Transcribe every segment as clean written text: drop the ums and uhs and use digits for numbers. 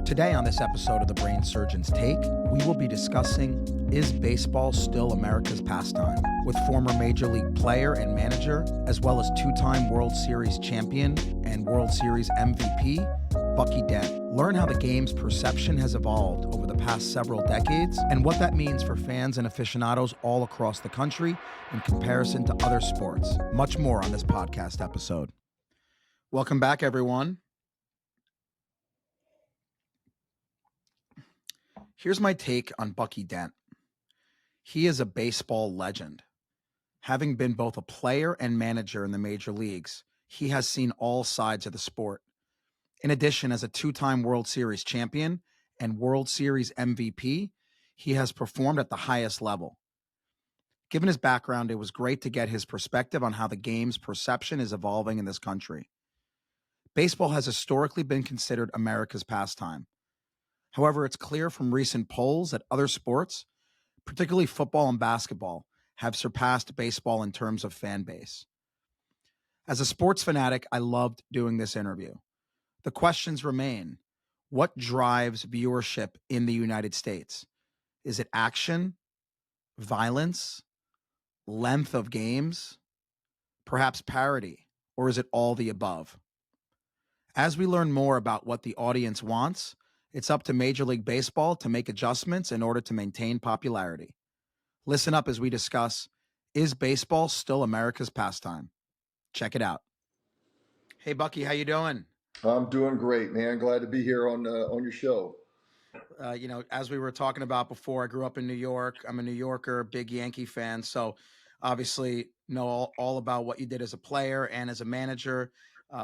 Today on this episode of the Brain Surgeon's Take, we will be discussing, is baseball still America's pastime? With former Major League player and manager, as well as two-time World Series champion and World Series MVP, Bucky Dent. Learn how the game's perception has evolved over the past several decades and what that means for fans and aficionados all across the country in comparison to other sports. Much more on this podcast episode. Welcome back, everyone. Here's my take on Bucky Dent. He is a baseball legend. Having been both a player and manager in the major leagues, he has seen all sides of the sport. In addition, as a two-time World Series champion and World Series MVP, he has performed at the highest level. Given his background, it was great to get his perspective on how the game's perception is evolving in this country. Baseball has historically been considered America's pastime. However, it's clear from recent polls that other sports, particularly football and basketball, have surpassed baseball in terms of fan base. As a sports fanatic, I loved doing this interview. The questions remain: what drives viewership in the United States? Is it action, violence, length of games, perhaps parity, or is it all the above? As we learn more about what the audience wants, it's up to Major League Baseball to make adjustments in order to maintain popularity. Listen up as we discuss, is baseball still America's pastime? Check it out. Hey, Bucky, how you doing? I'm doing great, man. Glad to be here on your show. As we were talking about before, I grew up in New York. I'm a New Yorker, big Yankee fan. So obviously know all about what you did as a player and as a manager.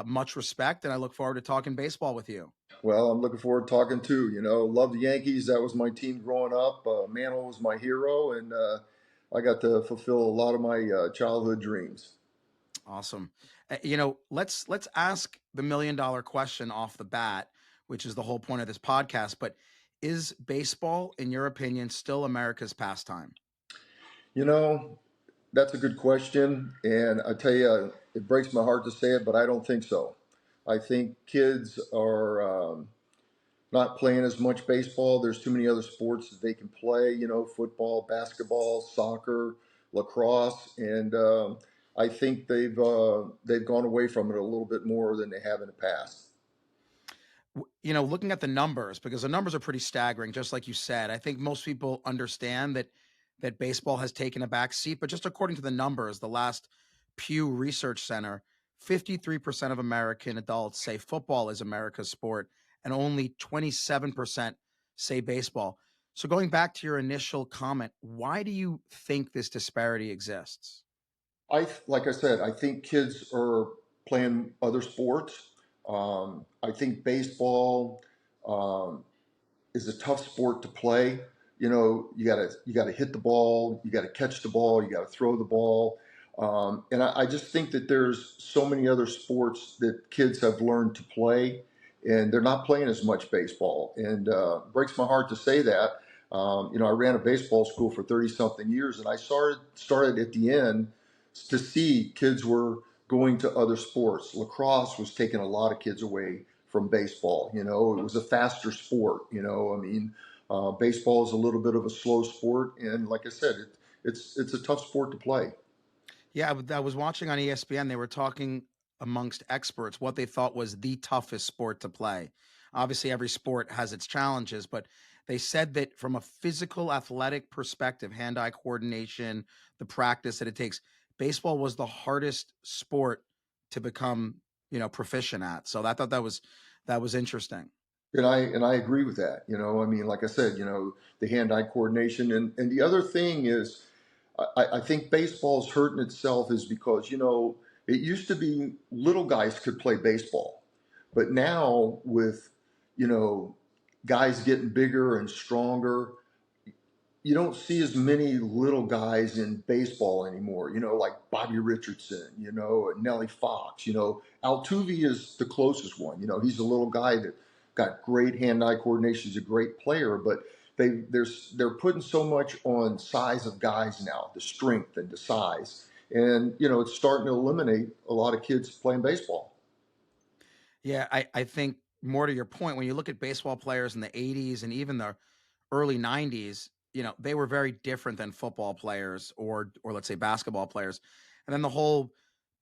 Much respect, and I look forward to talking baseball with you. Well, I'm looking forward to talking too. Love the Yankees. That was my team growing up. Mantle was my hero, and I got to fulfill a lot of my childhood dreams. Awesome. Let's ask the $1 million question off the bat, which is the whole point of this podcast. But is baseball, in your opinion, still America's pastime? That's a good question, and I tell you, it breaks my heart to say it, but I don't think so. I think kids are not playing as much baseball. There's too many other sports that they can play, football, basketball, soccer, lacrosse. And I think they've gone away from it a little bit more than they have in the past. Looking at the numbers, because the numbers are pretty staggering, just like you said. I think most people understand that baseball has taken a back seat, but just according to the numbers, the last Pew Research Center, 53% of American adults say football is America's sport, and only 27% say baseball. So going back to your initial comment, why do you think this disparity exists? Like I said, I think kids are playing other sports. I think baseball is a tough sport to play. You gotta hit the ball, you gotta catch the ball, you gotta throw the ball. And I just think that there's so many other sports that kids have learned to play, and they're not playing as much baseball. And it breaks my heart to say that. I ran a baseball school for 30 something years, and I started at the end to see kids were going to other sports. Lacrosse was taking a lot of kids away from baseball. It was a faster sport. Baseball is a little bit of a slow sport, and like I said, it's a tough sport to play. Yeah, I was watching on ESPN. They were talking amongst experts what they thought was the toughest sport to play. Obviously, every sport has its challenges, but they said that from a physical athletic perspective, hand-eye coordination, the practice that it takes, baseball was the hardest sport to become, proficient at. So I thought that was interesting. And I agree with that. Like I said, the hand-eye coordination, and the other thing is, I think baseball's hurting itself is because it used to be little guys could play baseball, but now with you know guys getting bigger and stronger, you don't see as many little guys in baseball anymore. Like Bobby Richardson, Nellie Fox. Altuve is the closest one. He's a little guy that got great hand-eye coordination. He's a great player, but they're putting so much on size of guys now, the strength and the size, and it's starting to eliminate a lot of kids playing baseball. Yeah, I think more to your point, when you look at baseball players in the 80s and even the early 90s, they were very different than football players or let's say basketball players. And then the whole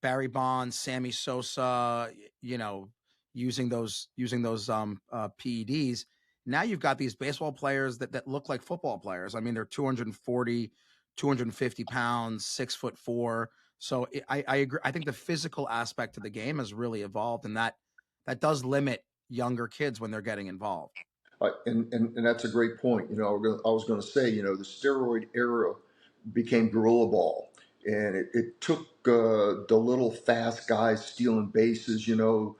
Barry Bonds, Sammy Sosa, using those PEDs. Now you've got these baseball players that look like football players. I mean, they're 240, 250 pounds, 6'4". So I agree. I think the physical aspect of the game has really evolved, and that does limit younger kids when they're getting involved. And that's a great point. I was going to say, the steroid era became gorilla ball, and it took the little fast guys stealing bases, the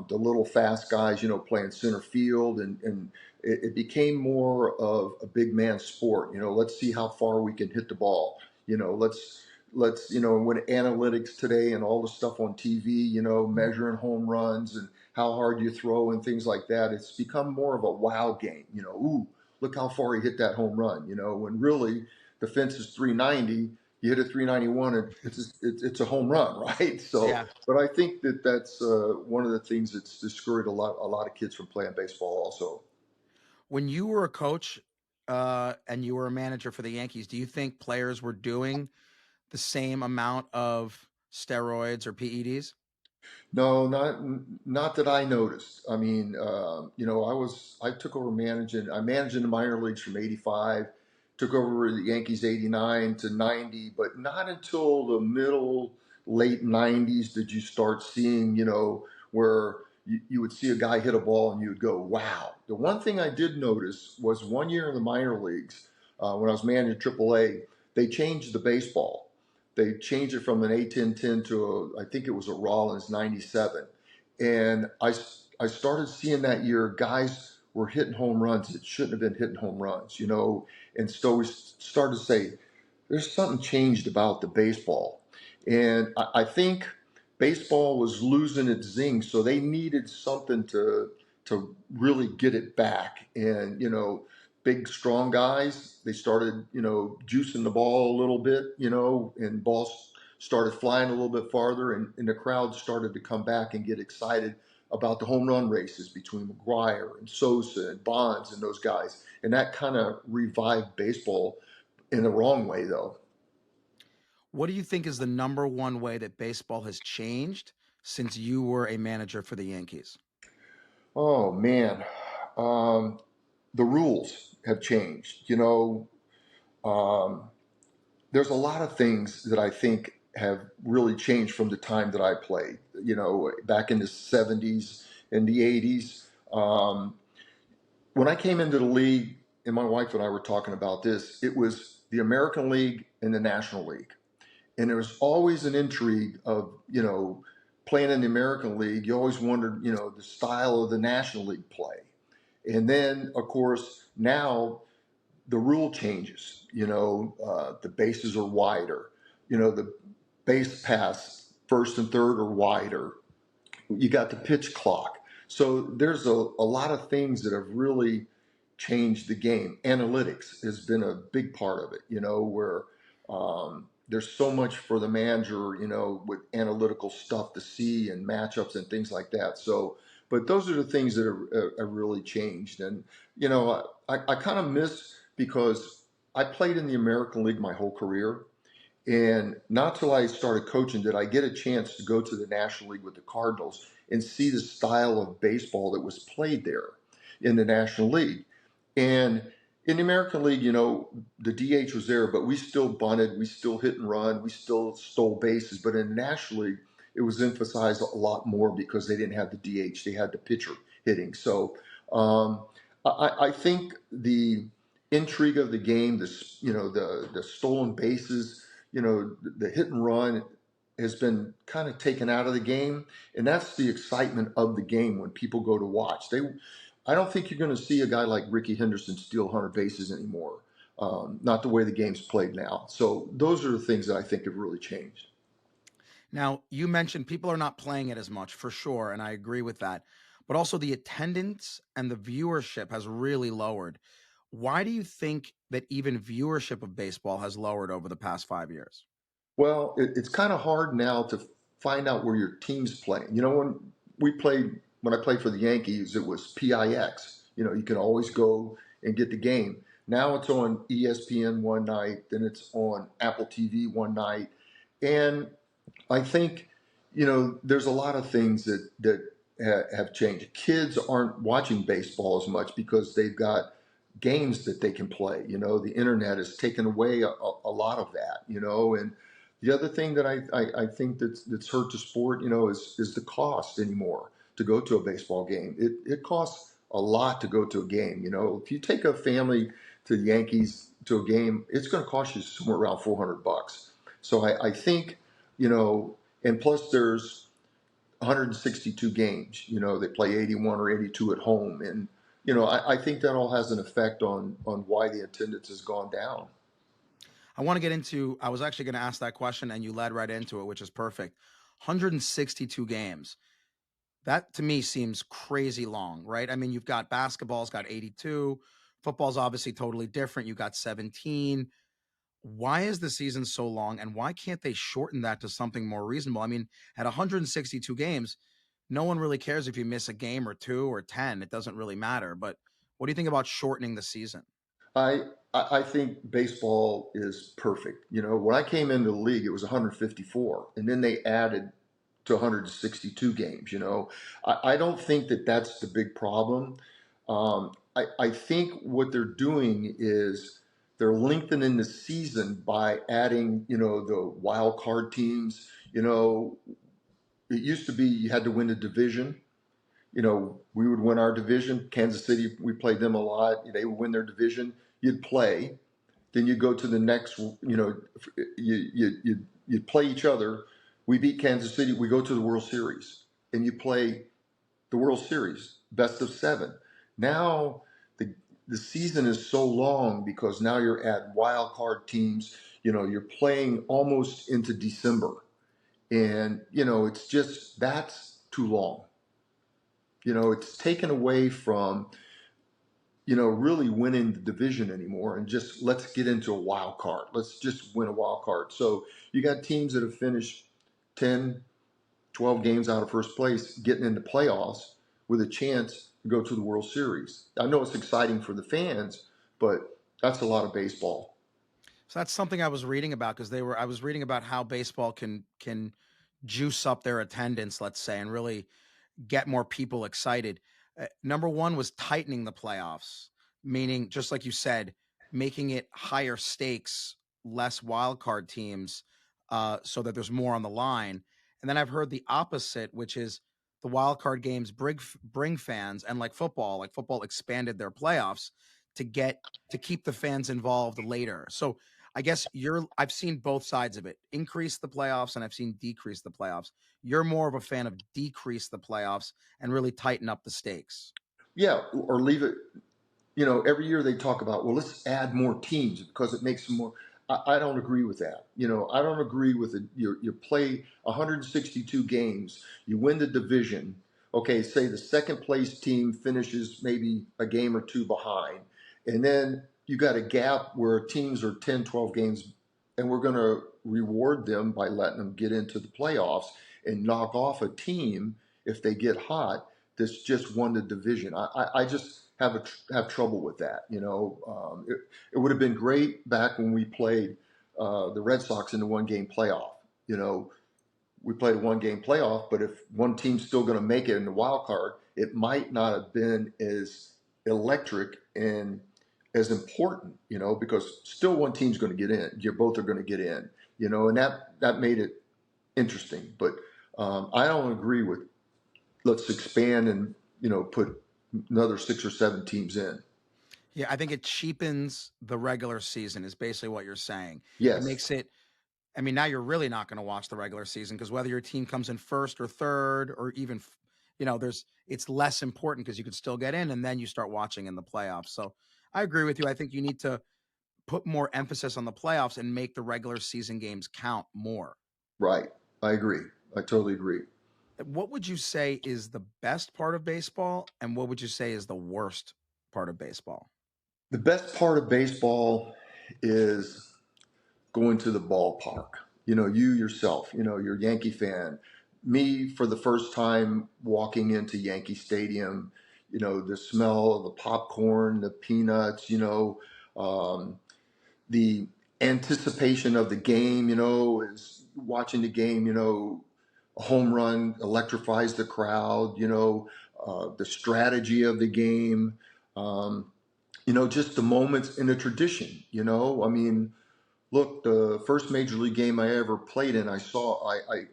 little fast guys, playing center field, and it became more of a big man sport. Let's see how far we can hit the ball. Let's when analytics today and all the stuff on TV, measuring home runs and how hard you throw and things like that, it's become more of a wow game. Ooh, look how far he hit that home run. When really the fence is 390, you hit a 391, and it's a home run, right? So, Yeah. but I think that's one of the things that's discouraged a lot of kids from playing baseball. Also, When you were a coach and you were a manager for the Yankees, do you think players were doing the same amount of steroids or PEDs? no, not that I noticed. I mean, I took over managing. I managed in the minor leagues from '85, took over the Yankees '89 to '90, but not until the middle late '90s did you start seeing, where you would see a guy hit a ball and you would go, "Wow." The one thing I did notice was one year in the minor leagues, when I was managing AAA, they changed the baseball. They changed it from an A1010 to I think it was a Rollins 97. And I started seeing that year guys were hitting home runs that shouldn't have been hitting home runs, And so we started to say, there's something changed about the baseball. And I think baseball was losing its zing, so they needed something to really get it back. And big strong guys, they started juicing the ball a little bit, and balls started flying a little bit farther, and the crowd started to come back and get excited about the home run races between McGuire and Sosa and Bonds and those guys. And that kind of revived baseball in the wrong way, though. What do you think is the number one way that baseball has changed since you were a manager for the Yankees? Oh man, um, the rules have changed. Um, there's a lot of things that I think have really changed from the time that I played. Back in the '70s and the '80s. When I came into the league, and my wife and I were talking about this, it was the American League and the National League. And there was always an intrigue of playing in the American League. You always wondered the style of the National League play, and then of course now the rule changes. The bases are wider. The base pass first and third are wider. You got the pitch clock. So there's a lot of things that have really changed the game. Analytics has been a big part of it, where there's so much for the manager, with analytical stuff to see and matchups and things like that. So, but those are the things that have really changed. And, I kind of miss because I played in the American League my whole career. And not till I started coaching did I get a chance to go to the National League with the Cardinals and see the style of baseball that was played there in the National League. And in the American League, the DH was there, but we still bunted, we still hit and run, we still stole bases. But in the National League, it was emphasized a lot more because they didn't have the DH, they had the pitcher hitting. So I think the intrigue of the game, the stolen bases, the hit and run has been kind of taken out of the game, and that's the excitement of the game when people go to watch. I don't think you're going to see a guy like Ricky Henderson steal 100 bases anymore. Not the way the game's played now. So those are the things that I think have really changed. Now, you mentioned people are not playing it as much for sure, and I agree with that. But also the attendance and the viewership has really lowered. Why do you think that even viewership of baseball has lowered over the past 5 years? Well, it's kind of hard now to find out where your team's playing. When we played when I played for the Yankees, it was PIX. You know, you can always go and get the game. Now it's on ESPN one night, then it's on Apple TV one night, and I think, you know, there's a lot of things that have changed. Kids aren't watching baseball as much because they've got games that they can play. You know, the internet has taken away a lot of that. You know, and the other thing that I think that's hurt the sport, you know, is the cost anymore to go to a baseball game. It costs a lot to go to a game. You know, if you take a family to the Yankees to a game, it's going to cost you somewhere around $400. So I think, you know, and plus there's 162 games. You know, they play 81 or 82 at home, and you know, I think that all has an effect on why the attendance has gone down. I want to get into, I was actually going to ask that question and you led right into it, which is perfect. 162 games. That to me seems crazy long, right? I mean, you've got basketball's got 82, football's obviously totally different. You got 17. Why is the season so long and why can't they shorten that to something more reasonable? I mean, at 162 games, no one really cares if you miss a game or two or 10. It doesn't really matter. But what do you think about shortening the season? I think baseball is perfect. You know, when I came into the league, it was 154, and then they added to 162 games. You know, I don't think that that's the big problem. I think what they're doing is they're lengthening the season by adding, you know, the wild card teams. You know, it used to be you had to win a division. You know, we would win our division. Kansas City, we played them a lot. They would win their division. You'd play, then you go to the next. You know, you play each other. We beat Kansas City. We go to the World Series, and you play the World Series, best of seven. Now the season is so long because now you're at wild card teams. You know, you're playing almost into December, and you know it's just that's too long. You know, it's taken away from, you know, really winning the division anymore and just let's get into a wild card. Let's just win a wild card. So you got teams that have finished 10, 12 games out of first place getting into playoffs with a chance to go to the World Series. I know it's exciting for the fans, but that's a lot of baseball. So that's something I was reading about because I was reading about how baseball can juice up their attendance, let's say, and really get more people excited. Number one was tightening the playoffs, meaning just like you said, making it higher stakes, less wild card teams, so that there's more on the line. And then I've heard the opposite, which is the wild card games bring fans, and like football expanded their playoffs to get to keep the fans involved later. So I guess I've seen both sides of it. Increase the playoffs and I've seen decrease the playoffs. You're more of a fan of decrease the playoffs and really tighten up the stakes. Yeah, or leave it. You know, every year they talk about, well, let's add more teams because it makes them more. I don't agree with that. You know, I don't agree with it. You play 162 games, you win the division. Okay, say the second place team finishes maybe a game or two behind, and then you got a gap where teams are 10, 12 games, and we're going to reward them by letting them get into the playoffs and knock off a team if they get hot that's just won the division. I just have trouble with that. You know, it would have been great back when we played the Red Sox in the one game playoff. You know, we played a one game playoff, but if one team's still going to make it in the wild card, it might not have been as electric and as important. You know, because still one team's going to get in. You both are going to get in. You know, and that made it interesting. But I don't agree with let's expand and you know put another 6 or 7 teams in. Yeah, I think it cheapens the regular season is basically what you're saying. It Yes, makes it I mean, now you're really not going to watch the regular season because whether your team comes in first or third or even there's it's less important because you could still get in and then you start watching in the playoffs. So, I agree with you. I think you need to put more emphasis on the playoffs and make the regular season games count more. right. I agree. I totally agree. What would you say is the best part of baseball, and what would you say is the worst part of baseball? The best part of baseball is going to the ballpark. You know, you yourself, you know, you're a Yankee fan. me for the first time walking into Yankee Stadium, the smell of the popcorn, the peanuts, um, the anticipation of the game, is watching the game, a home run electrifies the crowd, the strategy of the game, um, just the moments in a tradition, I mean, look, the first major league game I ever played in, I played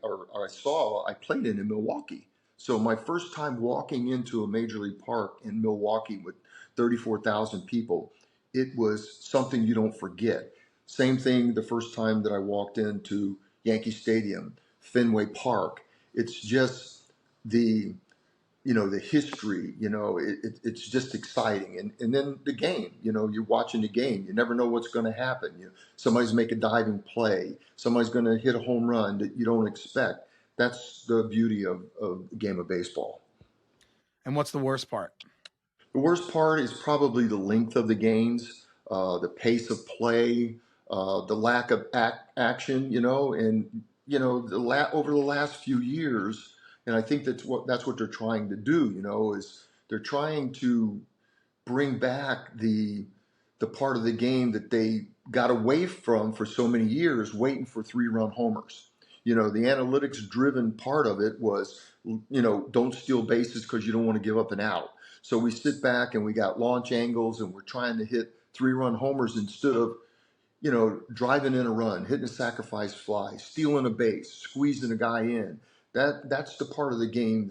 in Milwaukee. So my first time walking into a major league park in Milwaukee with 34,000 people, it was something you don't forget. Same thing the first time that I walked into Yankee Stadium, Fenway Park. It's just the the history, it's just exciting. And then the game, you're watching the game. You never know what's going to happen. Somebody's make a diving play. Somebody's going to hit a home run that you don't expect. That's the beauty of the game of baseball. And what's the worst part? The worst part is probably the length of the games, the pace of play, the lack of action, and over the last few years, and I think that's what they're trying to do, is they're trying to bring back the part of the game that they got away from for so many years, waiting for 3-run homers. The analytics driven part of it was, don't steal bases because you don't want to give up an out. So we sit back and we got launch angles and we're trying to hit 3-run homers instead of, driving in a run, hitting a sacrifice fly, stealing a base, squeezing a guy in. That's the part of the game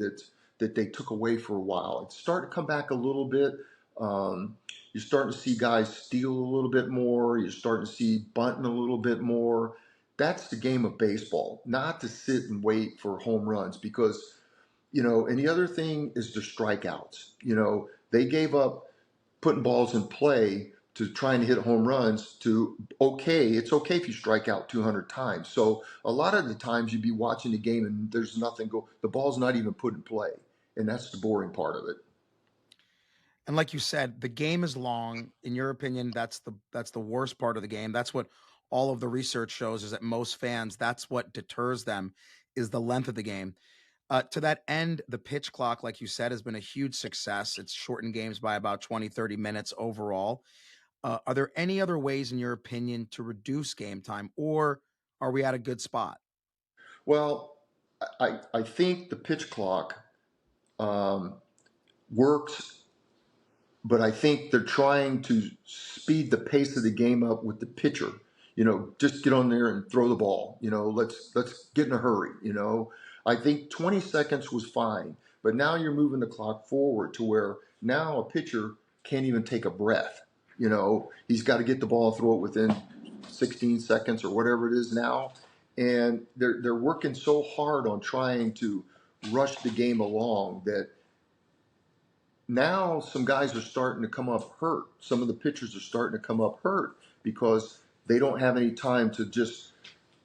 that they took away for a while. It's starting to come back a little bit. You're starting to see guys steal a little bit more. You're starting to see bunting a little bit more. That's the game of baseball, not to sit and wait for home runs because, and the other thing is the strikeouts. They gave up putting balls in play to trying to hit home runs to it's okay if you strike out 200 times. So a lot of the times you'd be watching the game and there's nothing the ball's not even put in play. And that's the boring part of it. And like you said, the game is long. In your opinion, that's the worst part of the game. That's what all of the research shows is that most fans, that's what deters them is the length of the game. To that end, the pitch clock, like you said, has been a huge success. It's shortened games by about 20, 30 minutes overall. Are there any other ways, in your opinion, to reduce game time, or are we at a good spot? Well, I think the pitch clock um, works, but I think they're trying to speed the pace of the game up with the pitcher. Just get on there and throw the ball. Let's get in a hurry. I think 20 seconds was fine, but now you're moving the clock forward to where now a pitcher can't even take a breath. He's got to get the ball and throw it within 16 seconds or whatever it is now, and they're working so hard on trying to rush the game along that now some guys are starting to come up hurt. Some of the pitchers are starting to come up hurt because they don't have any time to just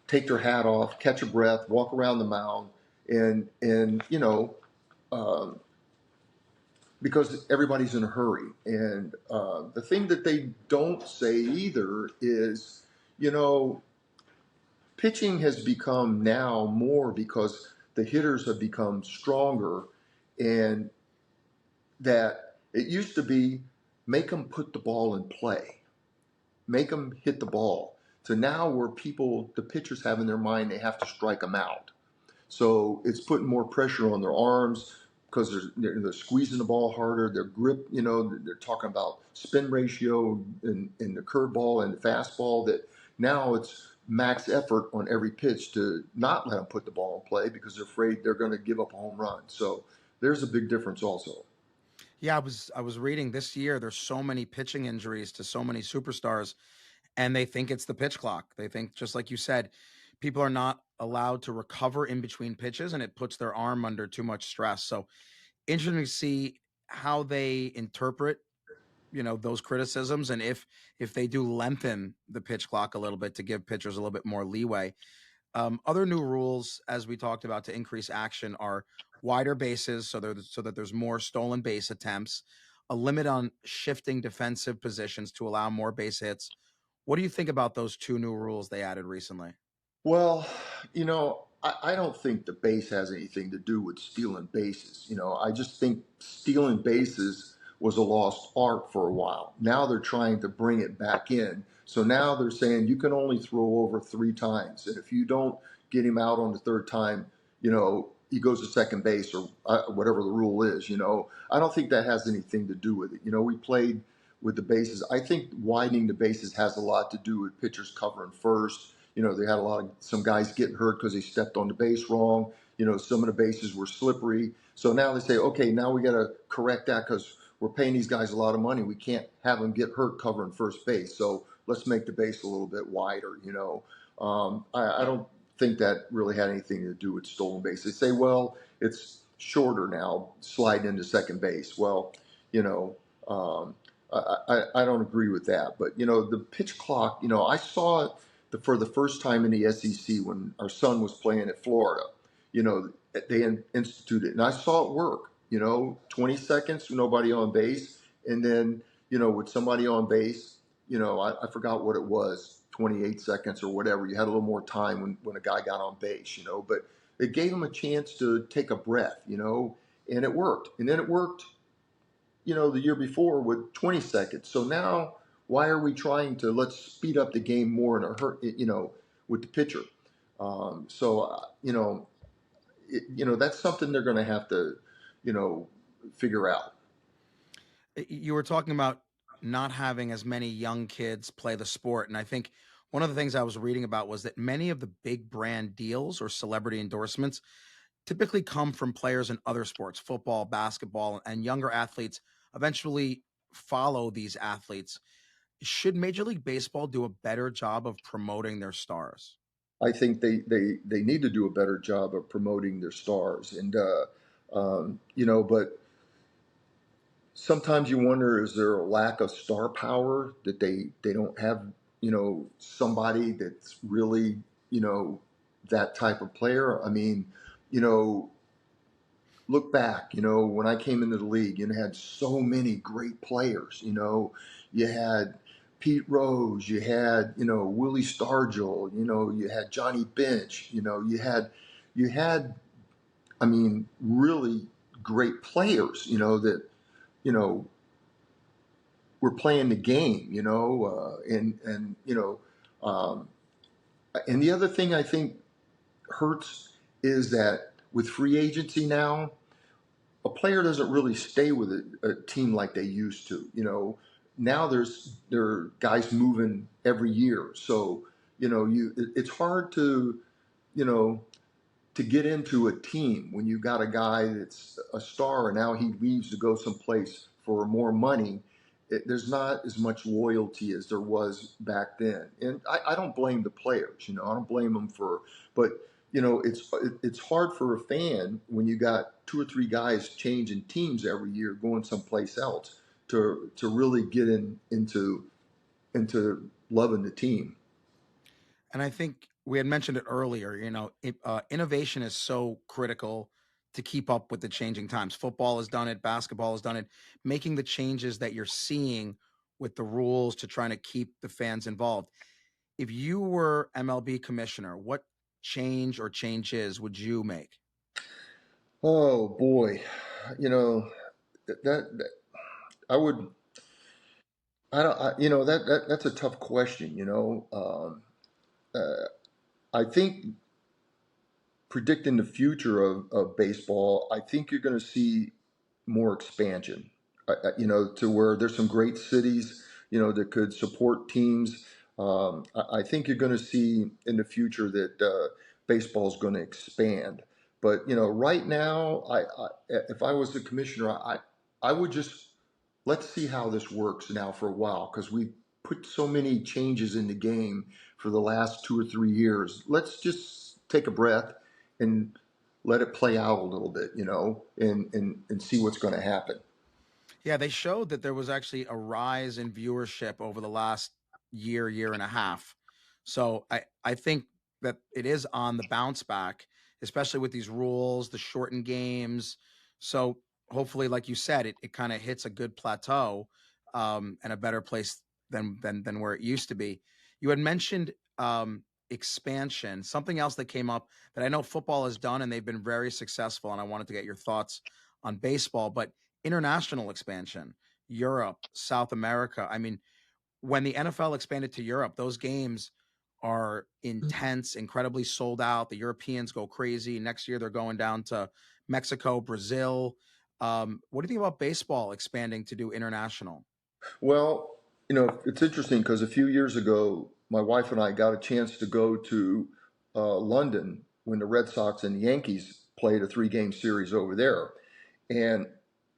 take their hat off, catch a breath, walk around the mound, and um, because everybody's in a hurry. And the thing that they don't say either is, you know, pitching has become now more because the hitters have become stronger, and that it used to be make them put the ball in play, make them hit the ball. So now where the pitchers have in their mind, they have to strike them out. So it's putting more pressure on their arms because they're squeezing the ball harder. Their grip, they're talking about spin ratio in the curveball and the fastball. That now it's max effort on every pitch to not let them put the ball in play because they're afraid they're going to give up a home run. So there's a big difference also. Yeah, I was reading this year. There's so many pitching injuries to so many superstars, and they think it's the pitch clock. They think, just like you said, people are not allowed to recover in between pitches, and it puts their arm under too much stress. So interesting to see how they interpret, those criticisms, and if they do lengthen the pitch clock a little bit to give pitchers a little bit more leeway. Other new rules, as we talked about, to increase action are wider bases, so that there's more stolen base attempts, a limit on shifting defensive positions to allow more base hits. What do you think about those two new rules they added recently? Well, you know. I don't think the base has anything to do with stealing bases. I just think stealing bases was a lost art for a while. Now they're trying to bring it back in. So now they're saying you can only throw over 3 times. And if you don't get him out on the third time, he goes to second base or whatever the rule is. I don't think that has anything to do with it. We played with the bases. I think widening the bases has a lot to do with pitchers covering first. They had some guys getting hurt because they stepped on the base wrong. Some of the bases were slippery. So now they say, okay, now we got to correct that because we're paying these guys a lot of money. We can't have them get hurt covering first base. So let's make the base a little bit wider. I don't think that really had anything to do with stolen base. They say, well, it's shorter now, sliding into second base. Well, you know, um, I don't agree with that. But the pitch clock. I saw it for the first time in the SEC when our son was playing at Florida. They instituted it, and I saw it work. 20 seconds, nobody on base, and then with somebody on base, I forgot what it was, 28 seconds or whatever. You had a little more time when a guy got on base, but it gave him a chance to take a breath, and it worked. And then it worked, the year before with 20 seconds. So now, why are we trying to let's speed up the game more in a hurt, with the pitcher? That's something they're going to have to, you know, figure out. You were talking about not having as many young kids play the sport. And I think one of the things I was reading about was that many of the big brand deals or celebrity endorsements typically come from players in other sports, football, basketball, and younger athletes eventually follow these athletes. Should Major League Baseball do a better job of promoting their stars? I think they need to do a better job of promoting their stars, and but sometimes you wonder, is there a lack of star power that they don't have, somebody that's really, you know, that type of player? I mean, you know, look back, when I came into the league, had so many great players. You had Pete Rose, you had, Willie Stargell, you had Johnny Bench, you had, I mean, really great players, that, you know, were playing the game, and um, and the other thing I think hurts is that with free agency now, a player doesn't really stay with a team like they used to. Now there are guys moving every year, so it's hard you know to get into a team when you got a guy that's a star and now he leaves to go someplace for more money. There's not as much loyalty as there was back then, and I don't blame the players. I don't blame them but it's hard for a fan when you got two or three guys changing teams every year, going someplace else to really get into loving the team. And I think we had mentioned it earlier. Innovation is so critical to keep up with the changing times. Football has done it, basketball has done it, making the changes that you're seeing with the rules to trying to keep the fans involved. If you were MLB commissioner, what change or changes would you make? Oh boy, you know that I would. I don't. That's a tough question. I think predicting the future of baseball, I think you're going to see more expansion. To where there's some great cities, that could support teams. I think you're going to see in the future that baseball is going to expand. But right now, if I was the commissioner, I would just let's see how this works now for a while because we put so many changes in the game for the last 2 or 3 years. Let's just take a breath and let it play out a little bit, and see what's going to happen. Yeah, they showed that there was actually a rise in viewership over the last year, year and a half. So I think that it is on the bounce back, especially with these rules, the shortened games. So hopefully, like you said, it kind of hits a good plateau, and a better place than where it used to be. You had mentioned expansion, something else that came up that I know football has done and they've been very successful, and I wanted to get your thoughts on baseball, but international expansion, Europe, South America. I mean, when the NFL expanded to Europe, those games are intense, incredibly sold out. The Europeans go crazy. Next year, they're going down to Mexico, Brazil. What do you think about baseball expanding to do international? Well, it's interesting because a few years ago, my wife and I got a chance to go to London when the Red Sox and the Yankees played a three-game series over there. And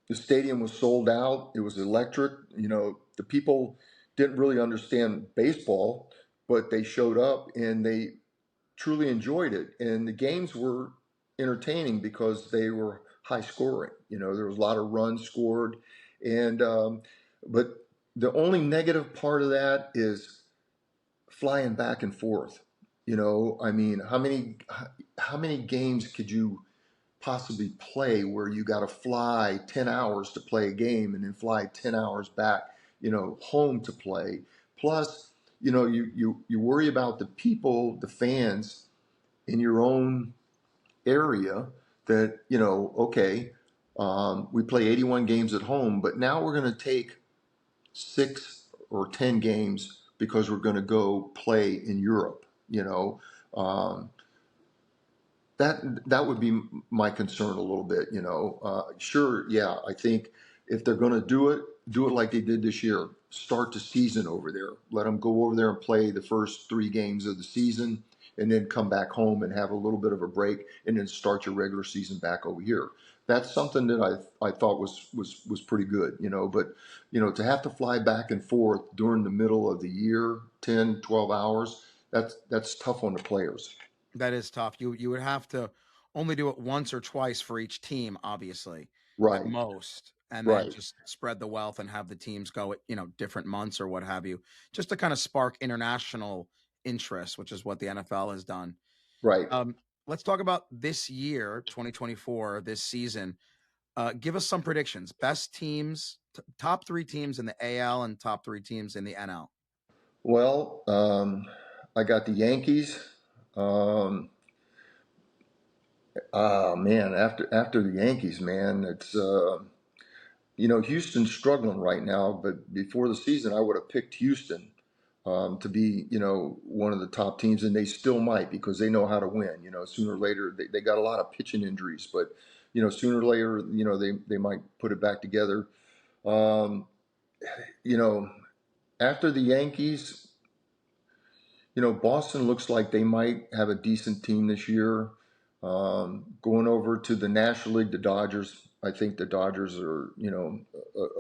the stadium was sold out. It was electric. The people didn't really understand baseball, but they showed up and they truly enjoyed it. And the games were entertaining because they were high scoring. There was a lot of runs scored, and but the only negative part of that is flying back and forth. I mean, how many games could you possibly play where you got to fly 10 hours to play a game and then fly 10 hours back, home to play? Plus, you worry about the people, the fans in your own area that, okay, we play 81 games at home, but now we're going to take 6 or 10 games because we're going to go play in Europe. Um, that would be my concern a little bit. Sure, yeah, I think if they're going to do it like they did this year. Start the season over there. Let them go over there and play the first 3 games of the season, and then come back home and have a little bit of a break, and then start your regular season back over here. That's something that I thought was pretty good. But to have to fly back and forth during the middle of the year, 10, 12 hours, that's tough on the players. That is tough. You would have to only do it once or twice for each team, obviously, at Right, most, and then right. just spread the wealth and have the teams go at, different months or what have you, just to kind of spark international interest, which is what the NFL has done. Right. Um, let's talk about this year, 2024, this season. Give us some predictions. Best teams, top three teams in the AL and top three teams in the NL. Well, I got the Yankees. Um, man, after the Yankees, man, it's Houston's struggling right now. But before the season, I would have picked Houston to be one of the top teams, and they still might because they know how to win. Sooner or later, they got a lot of pitching injuries, but sooner or later, they might put it back together. Um, you know, after the Yankees. Boston looks like they might have a decent team this year. Going over to the National League, the Dodgers. I think the Dodgers are,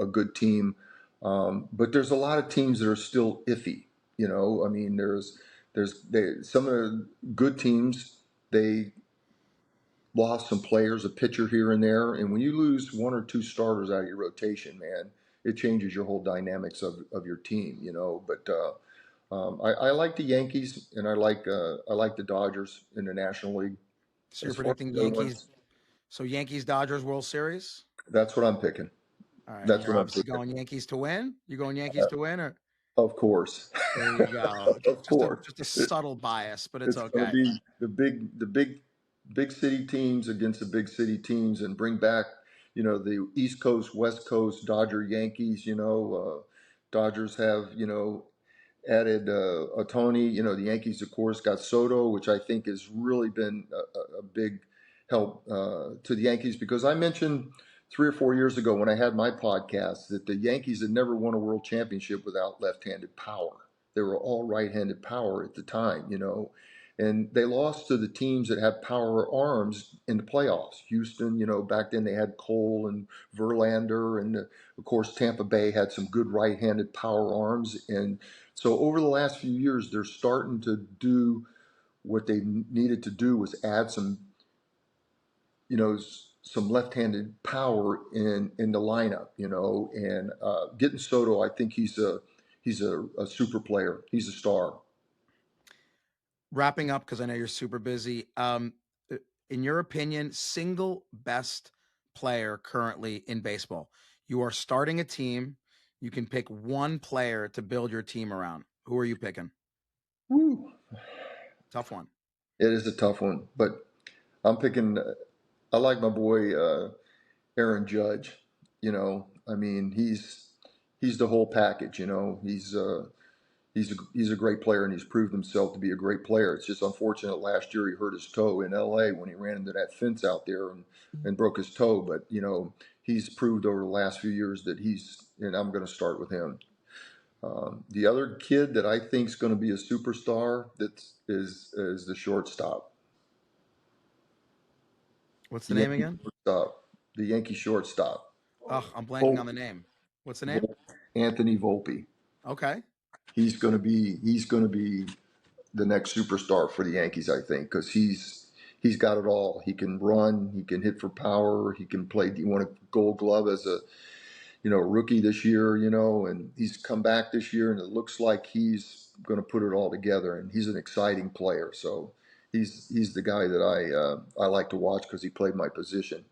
a good team. But there's a lot of teams that are still iffy. I mean, some of the good teams. They lost some players, a pitcher here and there, and when you lose one or two starters out of your rotation, man, it changes your whole dynamics of your team. But I like the Yankees, and I like the Dodgers in the National League. So you're As far as predicting the other Yankees. ones, So Yankees Dodgers World Series. that's what I'm picking. All right, and That's you're what I'm obviously picking. going Yankees to win. You going Yankees to win, or Of course, there you go. of course. Just a subtle bias, but it's It's going to okay. be the big city teams against the big city teams, and bring back, the East Coast, West Coast, Dodger Yankees. Dodgers have, added a Tony. The Yankees, of course, got Soto, which I think has really been a big help to the Yankees, because I mentioned 3 or 4 years ago when I had my podcast that the Yankees had never won a world championship without left-handed power. They were all right-handed power at the time, and they lost to the teams that have power arms in the playoffs. Houston, back then they had Cole and Verlander, and of course Tampa Bay had some good right-handed power arms. And so over the last few years, they're starting to do what they needed to do, was add some left-handed power in the lineup, and getting Soto. I think he's a super player. He's a star. Wrapping up because I know you're super busy. Uh, in your opinion, single best player currently in baseball. You are starting a team. You can pick one player to build your team around. Who are you picking? Woo. Tough one. It is a tough one, but I'm picking. I like my boy Aaron Judge. I mean, he's the whole package. He's a great player, and he's proved himself to be a great player. It's just unfortunate last year he hurt his toe in L.A. when he ran into that fence out there and broke his toe. But he's proved over the last few years that and I'm going to start with him. The other kid that I think is going to be a superstar is the shortstop. What's the The name Yankee again? shortstop. The Yankee shortstop. Oh, I'm blanking on Volpe. the name. What's the name? Anthony Volpe. Okay. He's going to be the next superstar for the Yankees, I think, because he's got it all. He can run, he can hit for power, he can play. He won a Gold Glove as a rookie this year, and he's come back this year, and it looks like he's going to put it all together. And he's an exciting player, so he's the guy that I like to watch because he played my position.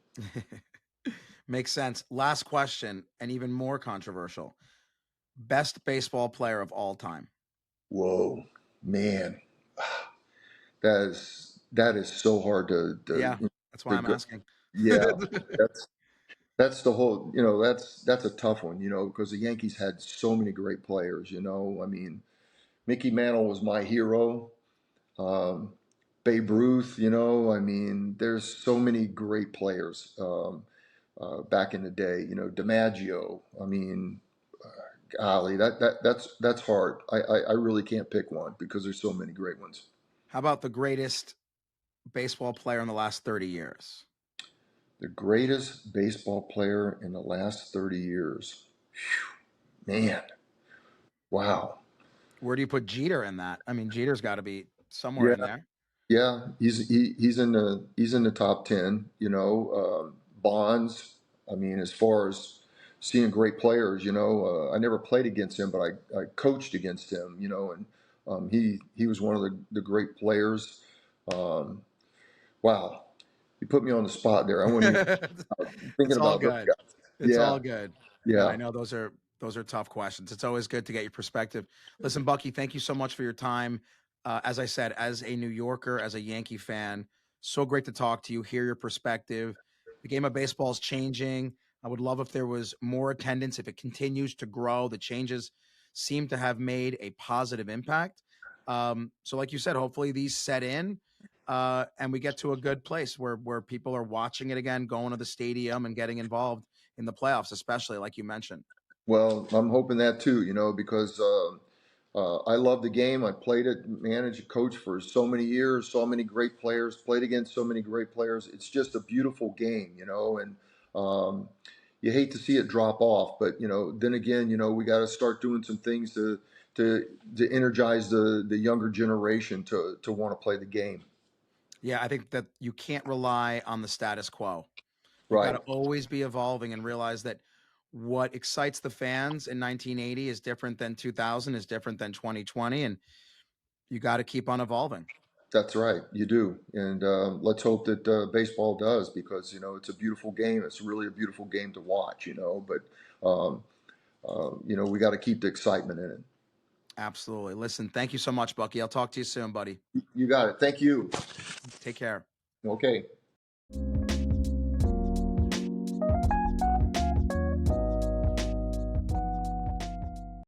Makes sense. Last question, and even more controversial. Best baseball player of all time. Whoa, man, that is so hard Yeah, that's why to I'm go. asking. Yeah, that's the whole. That's a tough one. Because the Yankees had so many great players. I mean, Mickey Mantle was my hero. Um, Babe Ruth. I mean, there's so many great players back in the day. DiMaggio. I mean, golly, that's hard. I really can't pick one because there's so many great ones. How about the greatest baseball player in the last 30 years? The greatest baseball player in the last 30 years. Man, wow. Where do you put Jeter in that? I mean, Jeter's got to be somewhere Yeah, in there. yeah. He's in the top 10. Bonds. I mean, as far as seeing great players, I never played against him, but I coached against him. And he was one of the great players. Um, wow, you put me on the spot there. I wasn't even thinking It's all about those good. guys. It's Yeah, all good. No, yeah. I know those are tough questions. It's always good to get your perspective. Listen, Bucky, thank you so much for your time. As I said, as a New Yorker, as a Yankee fan, so great to talk to you, hear your perspective. The game of baseball is changing. I would love if there was more attendance, if it continues to grow. The changes seem to have made a positive impact. So, like you said, hopefully these set in and we get to a good place where people are watching it again, going to the stadium and getting involved in the playoffs, especially like you mentioned. Well, I'm hoping that too, because I love the game. I played it, managed, coached for so many years, so many great players, played against so many great players. It's just a beautiful game, and um, you hate to see it drop off. But then again, we got to start doing some things to energize the younger generation to want to play the game. Yeah, I think that you can't rely on the status quo. You've got Right. to always be evolving and realize that what excites the fans in 1980 is different than 2000, is different than 2020, and you got to keep on evolving. That's right, you do, and let's hope that baseball does because it's a beautiful game. It's really a beautiful game to watch, But we got to keep the excitement in it. Absolutely. Listen, thank you so much, Bucky. I'll talk to you soon, buddy. You got it. Thank you. Take care. Okay.